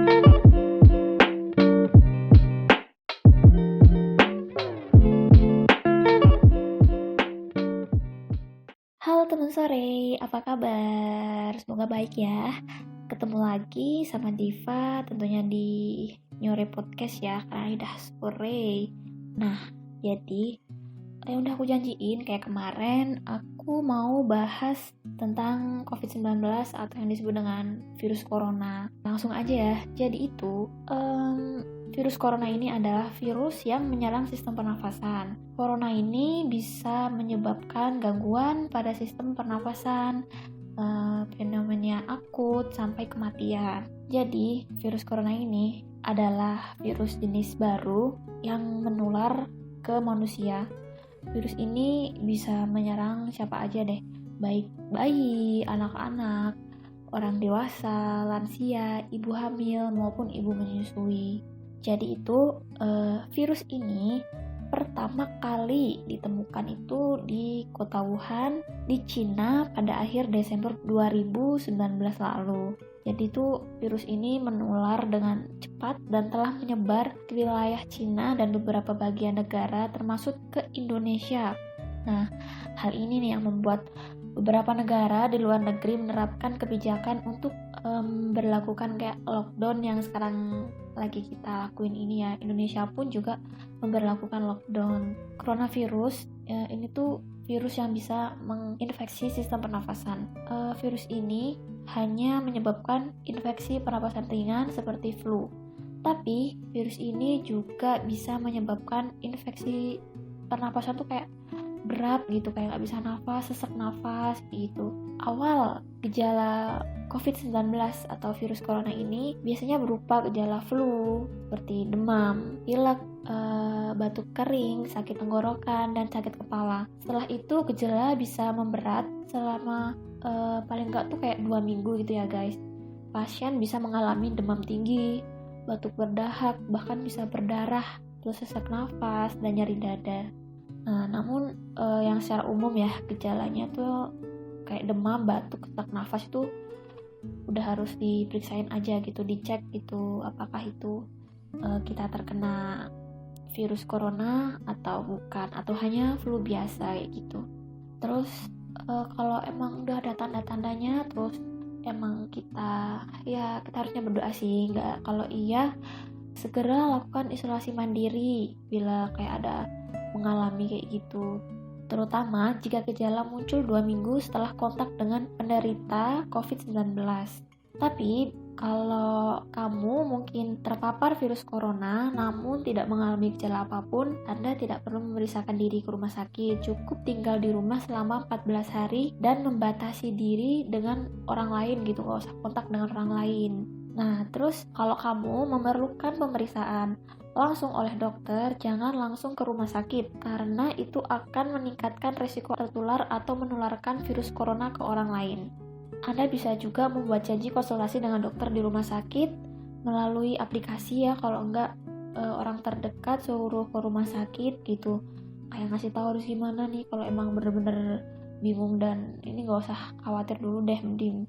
Halo teman sore, apa kabar? Semoga baik ya. Ketemu lagi sama Diva tentunya di Nyore Podcast ya, karena udah sore. Nah, jadi yang udah aku janjiin kayak kemarin, aku mau bahas tentang COVID-19 atau yang disebut dengan virus corona. Langsung aja ya, jadi itu virus corona ini adalah virus yang menyerang sistem pernafasan. Corona ini bisa menyebabkan gangguan pada sistem pernafasan, pneumonia akut sampai kematian. Jadi, virus corona ini adalah virus jenis baru yang menular ke manusia. Virus ini bisa menyerang siapa aja deh, baik bayi, anak-anak, orang dewasa, lansia, ibu hamil maupun ibu menyusui. Jadi itu virus ini pertama kali ditemukan itu di kota Wuhan, di Cina pada akhir Desember 2019 lalu. Jadi itu virus ini menular dengan cepat dan telah menyebar ke wilayah Cina dan beberapa bagian negara termasuk ke Indonesia. Nah, hal ini nih yang membuat beberapa negara di luar negeri menerapkan kebijakan untuk berlakukan kayak lockdown yang sekarang lagi kita lakuin ini ya. Indonesia pun juga memberlakukan lockdown. Coronavirus ini tuh virus yang bisa menginfeksi sistem pernafasan. Virus ini hanya menyebabkan infeksi pernapasan ringan seperti flu. Tapi virus ini juga bisa menyebabkan infeksi pernapasan tuh kayak berat gitu, kayak nggak bisa nafas, sesak nafas gitu. Awal gejala COVID-19 atau virus corona ini biasanya berupa gejala flu seperti demam, pilek, batuk kering, sakit tenggorokan, dan sakit kepala. Setelah itu gejala bisa memberat selama paling nggak tuh kayak 2 minggu gitu ya guys. Pasien bisa mengalami demam tinggi, batuk berdahak, bahkan bisa berdarah, terus sesak nafas, dan nyeri dada. Nah, namun yang secara umum ya gejalanya tuh kayak demam, batuk, sesak nafas itu udah harus diperiksain aja gitu, dicek gitu apakah itu kita terkena virus corona atau bukan, atau hanya flu biasa kayak gitu. Terus kalau emang udah ada tanda-tandanya, terus emang kita harusnya berdoa sih, kalau iya segera lakukan isolasi mandiri bila kayak ada mengalami kayak gitu, terutama jika gejala muncul 2 minggu setelah kontak dengan penderita COVID-19. Tapi kalau kamu mungkin terpapar virus corona namun tidak mengalami gejala apapun, Anda tidak perlu memeriksakan diri ke rumah sakit. Cukup tinggal di rumah selama 14 hari dan membatasi diri dengan orang lain gitu, gak usah kontak dengan orang lain. Nah, terus kalau kamu memerlukan pemeriksaan langsung oleh dokter, jangan langsung ke rumah sakit karena itu akan meningkatkan risiko tertular atau menularkan virus corona ke orang lain. Anda bisa juga membuat janji konsultasi dengan dokter di rumah sakit melalui aplikasi ya, kalau enggak orang terdekat suruh ke rumah sakit gitu. Kayak ngasih tahu harus gimana nih kalau emang bener-bener bingung, dan ini gak usah khawatir dulu deh, mending.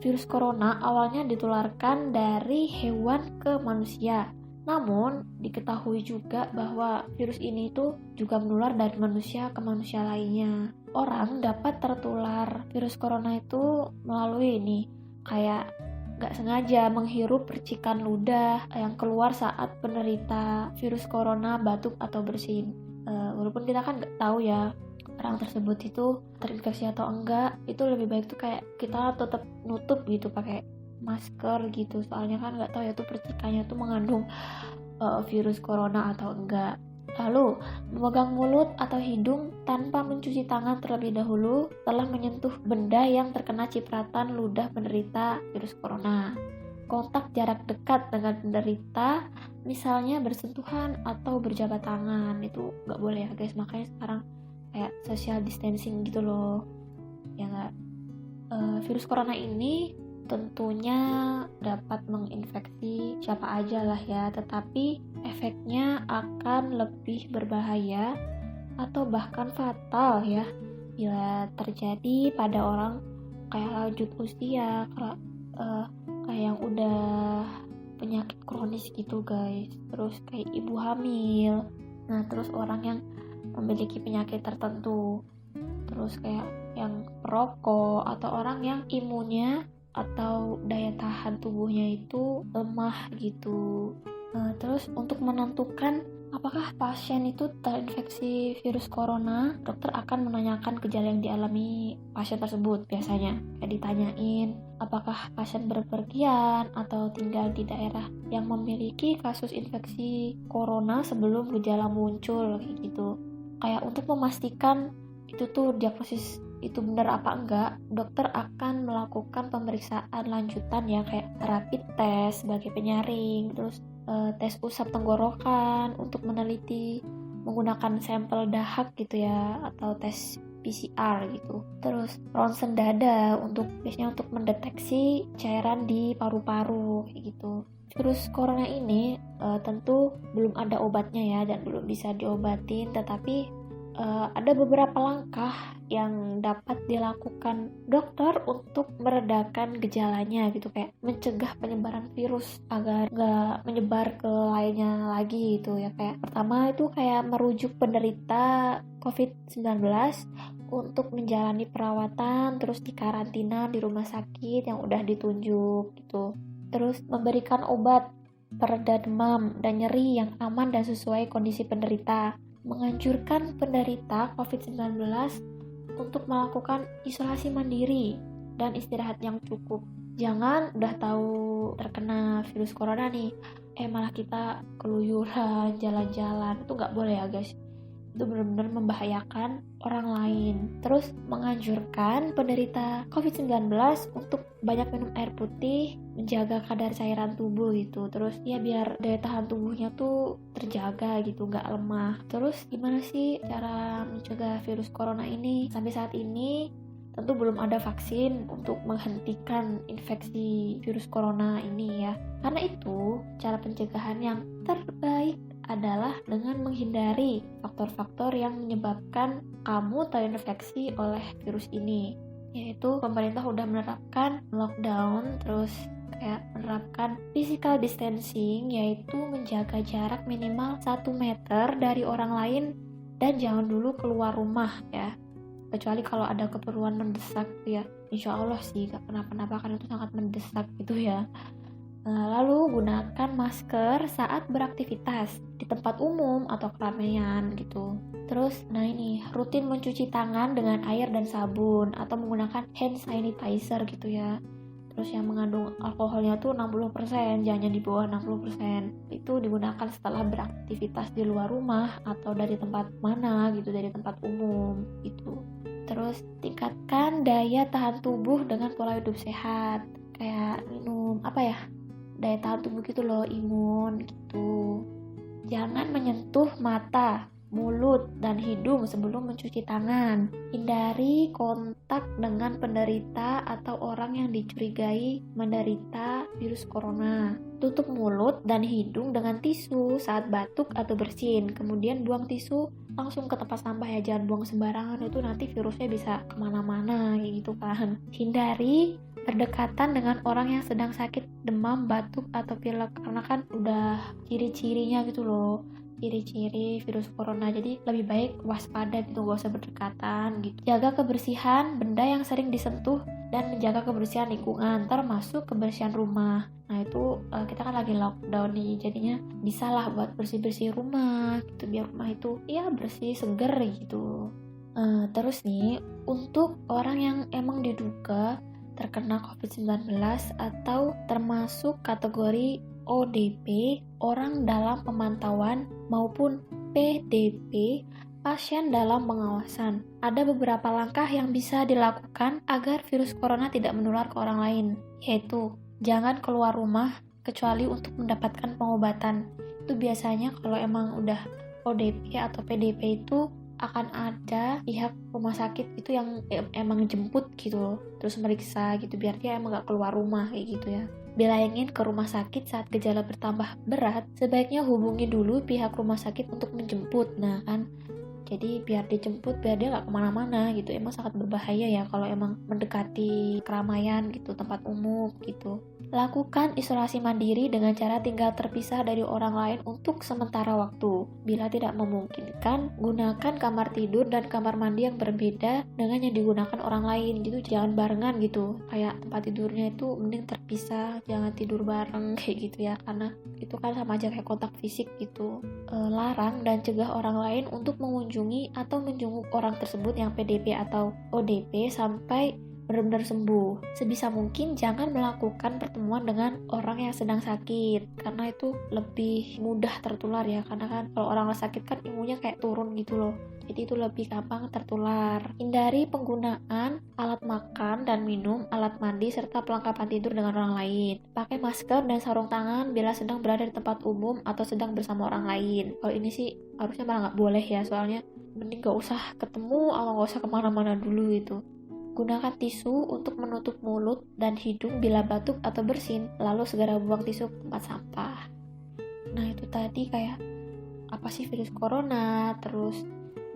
Virus corona awalnya ditularkan dari hewan ke manusia. Namun, diketahui juga bahwa virus ini tuh juga menular dari manusia ke manusia lainnya. Orang dapat tertular virus corona itu melalui ini, kayak gak sengaja menghirup percikan ludah yang keluar saat penderita virus corona batuk atau bersin. Walaupun kita kan gak tahu ya orang tersebut itu terinfeksi atau enggak, itu lebih baik tuh kayak kita tetap nutup gitu pakai masker gitu, soalnya kan nggak tahu ya tuh percikannya tuh mengandung virus corona atau enggak. Lalu memegang mulut atau hidung tanpa mencuci tangan terlebih dahulu setelah menyentuh benda yang terkena cipratan ludah penderita virus corona. Kontak jarak dekat dengan penderita, misalnya bersentuhan atau berjabat tangan, itu nggak boleh ya guys, makanya sekarang kayak social distancing gitu loh ya nggak. Virus corona ini tentunya dapat menginfeksi siapa aja lah ya, tetapi efeknya akan lebih berbahaya atau bahkan fatal ya bila terjadi pada orang kayak lanjut usia, kayak yang udah penyakit kronis gitu guys, terus kayak ibu hamil, nah terus orang yang memiliki penyakit tertentu, terus kayak yang perokok atau orang yang imunnya atau daya tahan tubuhnya itu lemah gitu. Terus untuk menentukan apakah pasien itu terinfeksi virus corona, dokter akan menanyakan gejala yang dialami pasien tersebut biasanya. Kayak ditanyain apakah pasien berpergian atau tinggal di daerah yang memiliki kasus infeksi corona sebelum gejala muncul kayak gitu. Kayak untuk memastikan itu tuh diagnosis itu benar apa enggak, dokter akan melakukan pemeriksaan lanjutan ya kayak rapid test sebagai penyaring, terus tes usap tenggorokan untuk meneliti menggunakan sampel dahak gitu ya, atau tes PCR gitu. Terus ronsen dada biasanya untuk mendeteksi cairan di paru-paru kayak gitu. Virus corona ini tentu belum ada obatnya ya dan belum bisa diobatin, tetapi ada beberapa langkah yang dapat dilakukan dokter untuk meredakan gejalanya gitu, kayak mencegah penyebaran virus agar nggak menyebar ke lainnya lagi gitu ya. Kayak pertama itu kayak merujuk penderita COVID-19 untuk menjalani perawatan, terus dikarantina di rumah sakit yang udah ditunjuk gitu. Terus memberikan obat pereda demam dan nyeri yang aman dan sesuai kondisi penderita. Menganjurkan penderita COVID-19 untuk melakukan isolasi mandiri dan istirahat yang cukup. Jangan udah tahu terkena virus corona nih, malah kita keluyuran, jalan-jalan, itu nggak boleh ya guys. Itu benar-benar membahayakan orang lain. Terus menganjurkan penderita COVID-19 untuk banyak minum air putih, menjaga kadar cairan tubuh gitu. Terus ya biar daya tahan tubuhnya tuh terjaga gitu, nggak lemah. Terus gimana sih cara mencegah virus corona ini? Sampai saat ini tentu belum ada vaksin untuk menghentikan infeksi virus corona ini ya. Karena itu cara pencegahan yang terbaik adalah dengan menghindari faktor-faktor yang menyebabkan kamu terinfeksi oleh virus ini, yaitu pemerintah udah menerapkan lockdown, terus kayak menerapkan physical distancing, yaitu menjaga jarak minimal 1 meter dari orang lain dan jangan dulu keluar rumah ya, kecuali kalau ada keperluan mendesak ya. Insya Allah sih gak kenapa-napa karena itu sangat mendesak gitu ya. Lalu gunakan masker saat beraktivitas di tempat umum atau keramaian gitu. Terus, ini rutin mencuci tangan dengan air dan sabun atau menggunakan hand sanitizer gitu ya. Terus yang mengandung alkoholnya tuh 60%, jangan di bawah 60%. Itu digunakan setelah beraktivitas di luar rumah atau dari tempat mana gitu, dari tempat umum gitu. Terus tingkatkan daya tahan tubuh dengan pola hidup sehat, kayak minum daya tahan tubuh gitu loh, imun gitu. Jangan menyentuh mata, mulut, dan hidung sebelum mencuci tangan. Hindari kontak dengan penderita atau orang yang dicurigai menderita virus corona. Tutup mulut dan hidung dengan tisu saat batuk atau bersin. Kemudian buang tisu langsung ke tempat sampah ya, jangan buang sembarangan, itu nanti virusnya bisa kemana-mana kayak gitu kan. Hindari berdekatan dengan orang yang sedang sakit demam, batuk, atau pilek, karena kan udah ciri-cirinya gitu loh, ciri-ciri virus corona. Jadi lebih baik waspada gitu, gak usah berdekatan gitu. Jaga kebersihan benda yang sering disentuh dan menjaga kebersihan lingkungan, termasuk kebersihan rumah. Nah itu kita kan lagi lockdown nih, jadinya bisa lah buat bersih-bersih rumah gitu, biar rumah itu ya bersih, seger gitu. Terus nih, untuk orang yang emang diduga terkena COVID-19 atau termasuk kategori ODP, orang dalam pemantauan, maupun PDP, pasien dalam pengawasan. Ada beberapa langkah yang bisa dilakukan agar virus corona tidak menular ke orang lain, yaitu jangan keluar rumah kecuali untuk mendapatkan pengobatan. Itu biasanya kalau emang udah ODP atau PDP itu akan ada pihak rumah sakit itu yang emang jemput gitu, terus meriksa gitu biar dia emang gak keluar rumah kayak gitu ya. Bila ingin ke rumah sakit saat gejala bertambah berat, sebaiknya hubungi dulu pihak rumah sakit untuk menjemput. Nah kan, jadi biar dijemput, biar dia gak kemana-mana gitu. Emang sangat berbahaya ya kalau emang mendekati keramaian gitu, tempat umum gitu. Lakukan isolasi mandiri dengan cara tinggal terpisah dari orang lain untuk sementara waktu. Bila tidak memungkinkan, gunakan kamar tidur dan kamar mandi yang berbeda dengan yang digunakan orang lain. Gitu, jangan barengan gitu. Kayak tempat tidurnya itu mending terpisah, jangan tidur bareng kayak gitu ya. Karena itu kan sama aja kayak kontak fisik gitu. Larang dan cegah orang lain untuk mengunjungi atau menjenguk orang tersebut yang PDP atau ODP sampai benar-benar sembuh. Sebisa mungkin jangan melakukan pertemuan dengan orang yang sedang sakit, karena itu lebih mudah tertular ya, karena kan kalau orang sakit kan imunnya kayak turun gitu loh, jadi itu lebih gampang tertular. Hindari penggunaan alat makan dan minum, alat mandi, serta perlengkapan tidur dengan orang lain. Pakai masker dan sarung tangan bila sedang berada di tempat umum atau sedang bersama orang lain. Kalau ini sih harusnya malah nggak boleh ya, soalnya mending gak usah ketemu atau gak usah kemana-mana dulu gitu. Gunakan tisu untuk menutup mulut dan hidung bila batuk atau bersin, lalu segera buang tisu ke tempat sampah. Nah itu tadi kayak apa sih virus corona, terus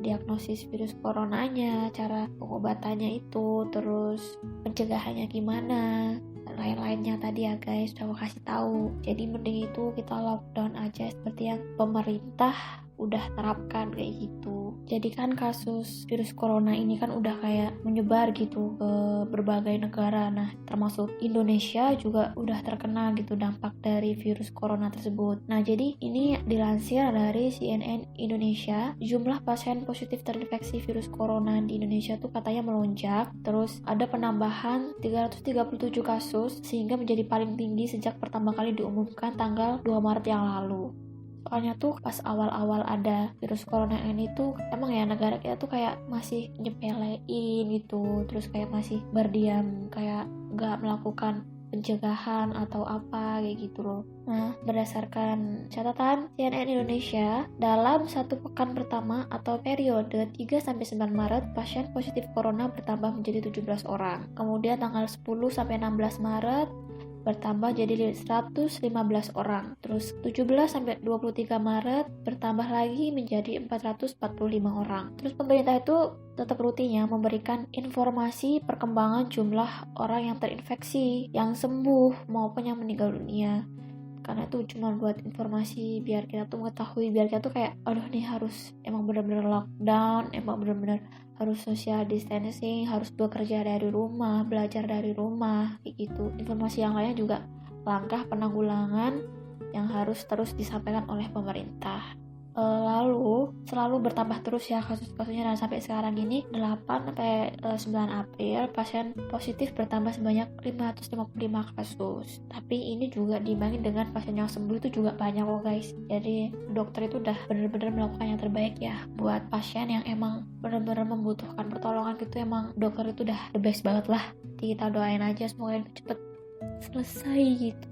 diagnosis virus coronanya, cara pengobatannya itu, terus pencegahannya gimana, dan lain-lainnya tadi ya guys, udah aku kasih tahu. Jadi mending itu kita lockdown aja seperti yang pemerintah udah terapkan kayak gitu. Jadi kan kasus virus corona ini kan udah kayak menyebar gitu ke berbagai negara. Nah, termasuk Indonesia juga udah terkena gitu dampak dari virus corona tersebut. Nah, jadi ini dilansir dari CNN Indonesia, jumlah pasien positif terinfeksi virus corona di Indonesia tuh katanya melonjak. Terus ada penambahan 337 kasus sehingga menjadi paling tinggi sejak pertama kali diumumkan tanggal 2 Maret yang lalu. Soalnya tuh pas awal-awal ada virus corona ini tuh emang ya negara kita tuh kayak masih nyepelein gitu, terus kayak masih berdiam, kayak gak melakukan pencegahan atau apa kayak gitu loh. Nah, berdasarkan catatan CNN Indonesia, dalam satu pekan pertama atau periode 3-9 Maret, pasien positif corona bertambah menjadi 17 orang. Kemudian tanggal 10-16 Maret bertambah jadi 115 orang. Terus 17-23 Maret bertambah lagi menjadi 445 orang. Terus pemerintah itu tetap rutinnya memberikan informasi perkembangan jumlah orang yang terinfeksi, yang sembuh maupun yang meninggal dunia. Karena itu cuma buat informasi biar kita tuh mengetahui, biar kita tuh kayak aduh nih harus emang benar-benar lockdown, emang benar-benar harus social distancing, harus bekerja dari rumah, belajar dari rumah, kayak gitu. Informasi yang lainnya juga langkah penanggulangan yang harus terus disampaikan oleh pemerintah. Lalu selalu bertambah terus ya kasus-kasusnya, dan sampai sekarang ini 8-9 April pasien positif bertambah sebanyak 555 kasus. Tapi ini juga dibanding dengan pasien yang sembuh itu juga banyak loh guys. Jadi dokter itu udah benar-benar melakukan yang terbaik ya buat pasien yang emang benar-benar membutuhkan pertolongan gitu. Emang dokter itu udah the best banget lah. Jadi kita doain aja semoga cepet selesai gitu.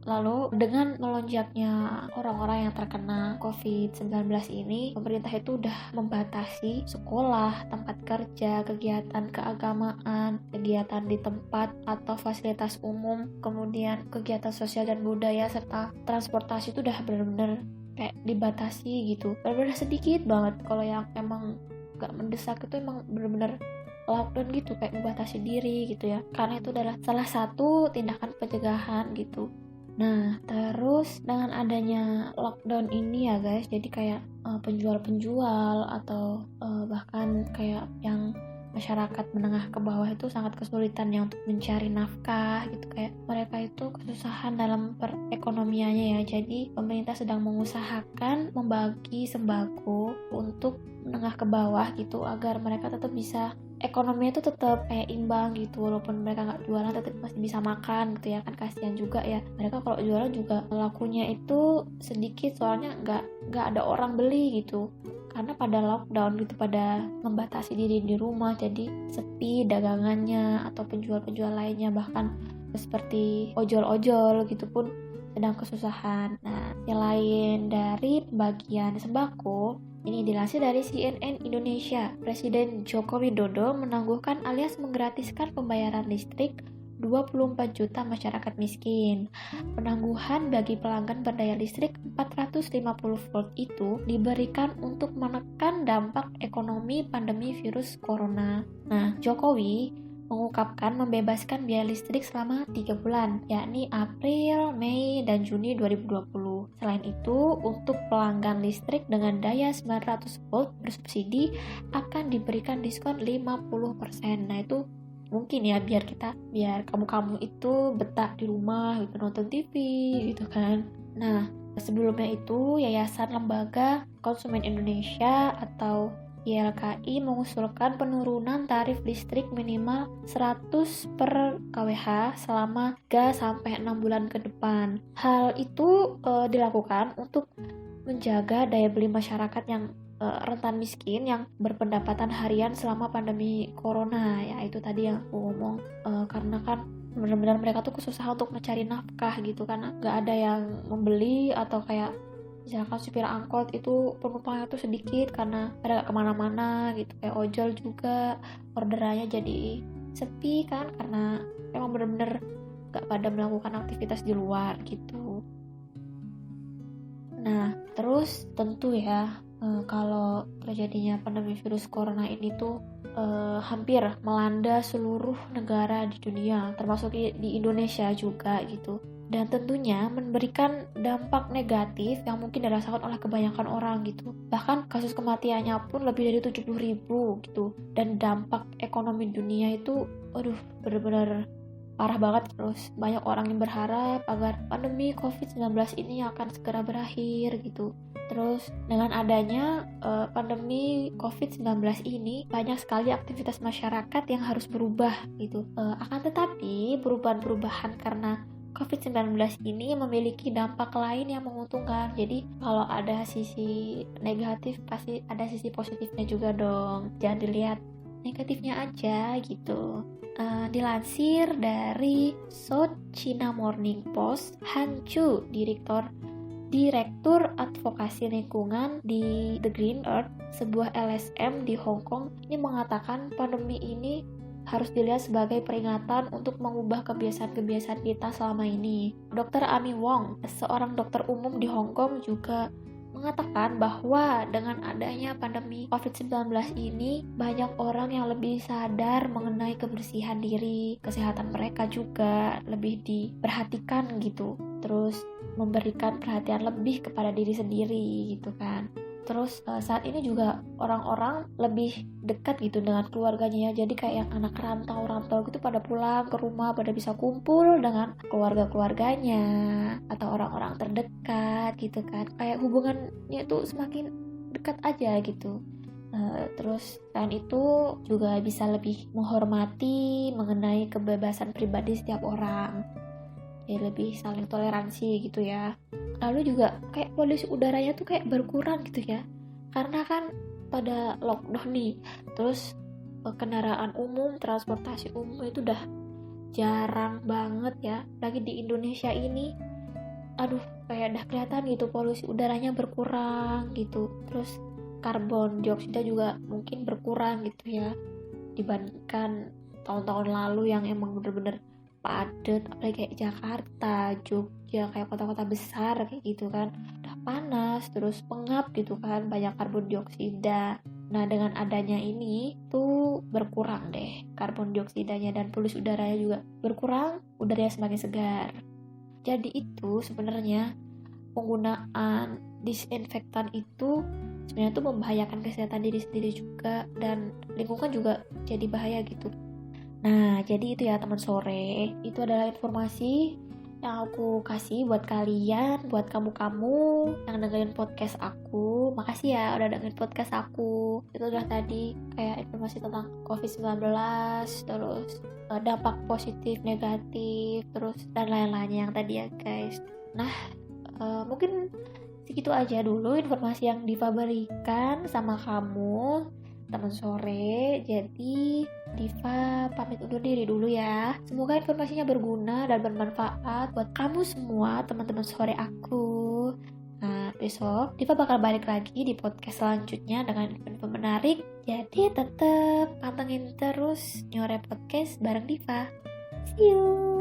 Lalu dengan melonjaknya orang-orang yang terkena COVID-19 ini, pemerintah itu udah membatasi sekolah, tempat kerja, kegiatan keagamaan, kegiatan di tempat atau fasilitas umum, kemudian kegiatan sosial dan budaya, serta transportasi itu udah benar-benar kayak dibatasi gitu. Benar-benar sedikit banget. Kalau yang emang gak mendesak itu emang benar-benar lockdown gitu, kayak membatasi diri gitu ya. Karena itu adalah salah satu tindakan pencegahan gitu. Nah, terus dengan adanya lockdown ini ya guys, jadi kayak penjual-penjual atau bahkan kayak yang masyarakat menengah ke bawah itu sangat kesulitan ya untuk mencari nafkah gitu, kayak mereka itu kesusahan dalam perekonomiannya ya. Jadi pemerintah sedang mengusahakan membagi sembako untuk menengah ke bawah gitu agar mereka tetap bisa ekonominya itu tetap kayak imbang gitu, walaupun mereka nggak jualan tetap masih bisa makan gitu ya kan. Kasihan juga ya mereka kalau jualan juga lakunya itu sedikit, soalnya nggak ada orang beli gitu karena pada lockdown gitu, pada membatasi diri di rumah, jadi sepi dagangannya atau penjual-penjual lainnya, bahkan seperti ojol-ojol gitu pun sedang kesusahan. Nah, selain dari pembagian sembako, ini dilansir dari CNN Indonesia, Presiden Joko Widodo menangguhkan alias menggratiskan pembayaran listrik 24 juta masyarakat miskin. Penangguhan bagi pelanggan berdaya listrik 450 volt itu diberikan untuk menekan dampak ekonomi pandemi virus corona. Nah, Jokowi mengungkapkan membebaskan biaya listrik selama 3 bulan, yakni April, Mei, dan Juni 2020. Selain itu, untuk pelanggan listrik dengan daya 900 volt bersubsidi akan diberikan diskon 50%. Nah, itu mungkin ya biar kamu itu betah di rumah gitu, nonton TV gitu kan. Nah, sebelumnya itu Yayasan Lembaga Konsumen Indonesia atau YLKI mengusulkan penurunan tarif listrik minimal 100 per kWh selama 3-6 bulan ke depan. Hal itu dilakukan untuk menjaga daya beli masyarakat yang rentan miskin yang berpendapatan harian selama pandemi corona. Ya itu tadi yang aku ngomong, karena kan benar-benar mereka tuh kesusahan untuk mencari nafkah gitu, karena nggak ada yang membeli, atau kayak misalkan supir angkot itu penumpangnya tuh sedikit karena pada gak kemana-mana gitu. Kayak ojol juga orderannya jadi sepi kan, karena emang bener-bener gak pada melakukan aktivitas di luar gitu. Nah terus tentu ya, kalau terjadinya pandemi virus corona ini tuh hampir melanda seluruh negara di dunia, termasuk di Indonesia juga gitu. Dan tentunya memberikan dampak negatif yang mungkin dirasakan oleh kebanyakan orang gitu. Bahkan kasus kematiannya pun lebih dari 70.000 gitu. Dan dampak ekonomi dunia itu benar-benar parah banget. Terus banyak orang yang berharap agar pandemi COVID-19 ini akan segera berakhir gitu. Terus dengan adanya pandemi COVID-19 ini, banyak sekali aktivitas masyarakat yang harus berubah gitu. Akan tetapi perubahan-perubahan karena COVID-19 ini memiliki dampak lain yang menguntungkan. Jadi kalau ada sisi negatif, pasti ada sisi positifnya juga dong. Jangan dilihat negatifnya aja gitu. Dilansir dari South China Morning Post, Han Chu, Direktur Advokasi Lingkungan di The Green Earth, sebuah LSM di Hong Kong, ini mengatakan pandemi ini harus dilihat sebagai peringatan untuk mengubah kebiasaan-kebiasaan kita selama ini. Dr. Amy Wong, seorang dokter umum di Hong Kong, juga mengatakan bahwa dengan adanya pandemi COVID-19 ini, banyak orang yang lebih sadar mengenai kebersihan diri, kesehatan mereka juga lebih diperhatikan gitu. Terus memberikan perhatian lebih kepada diri sendiri gitu kan. Terus saat ini juga orang-orang lebih dekat gitu dengan keluarganya ya. Jadi kayak yang anak rantau gitu pada pulang ke rumah, pada bisa kumpul dengan keluarga-keluarganya atau orang-orang terdekat gitu kan. Kayak hubungannya tuh semakin dekat aja gitu. Terus selain itu juga bisa lebih menghormati mengenai kebebasan pribadi setiap orang. Jadi lebih saling toleransi gitu ya. Lalu juga kayak polusi udaranya tuh kayak berkurang gitu ya, karena kan pada lockdown nih. Terus kendaraan umum, transportasi umum itu udah jarang banget ya, lagi di Indonesia ini. Kayak udah kelihatan gitu polusi udaranya berkurang gitu. Terus karbon dioksida juga mungkin berkurang gitu ya, dibandingkan tahun-tahun lalu yang emang bener-bener padat, apalagi kayak Jakarta, Jogja, kayak kota-kota besar kayak gitu kan, udah panas, terus pengap gitu kan, banyak karbon dioksida. Nah dengan adanya ini tuh berkurang deh karbon dioksidanya, dan polusi udaranya juga berkurang, udaranya semakin segar. Jadi itu sebenarnya penggunaan disinfektan itu sebenarnya tuh membahayakan kesehatan diri sendiri juga, dan lingkungan juga jadi bahaya gitu. Nah, jadi itu ya teman sore. Itu adalah informasi yang aku kasih buat kalian, buat kamu-kamu yang dengerin podcast aku. Makasih ya udah dengerin podcast aku. Itu udah tadi kayak informasi tentang COVID-19, terus dampak positif, negatif, terus dan lain-lainnya yang tadi ya guys. Nah, mungkin segitu aja dulu informasi yang Diva berikan sama kamu teman sore. Jadi Diva pamit undur diri dulu ya. Semoga informasinya berguna dan bermanfaat buat kamu semua teman-teman sore aku. Nah besok Diva bakal balik lagi di podcast selanjutnya dengan info menarik. Jadi tetap pantengin terus Nyore Podcast bareng Diva. See you.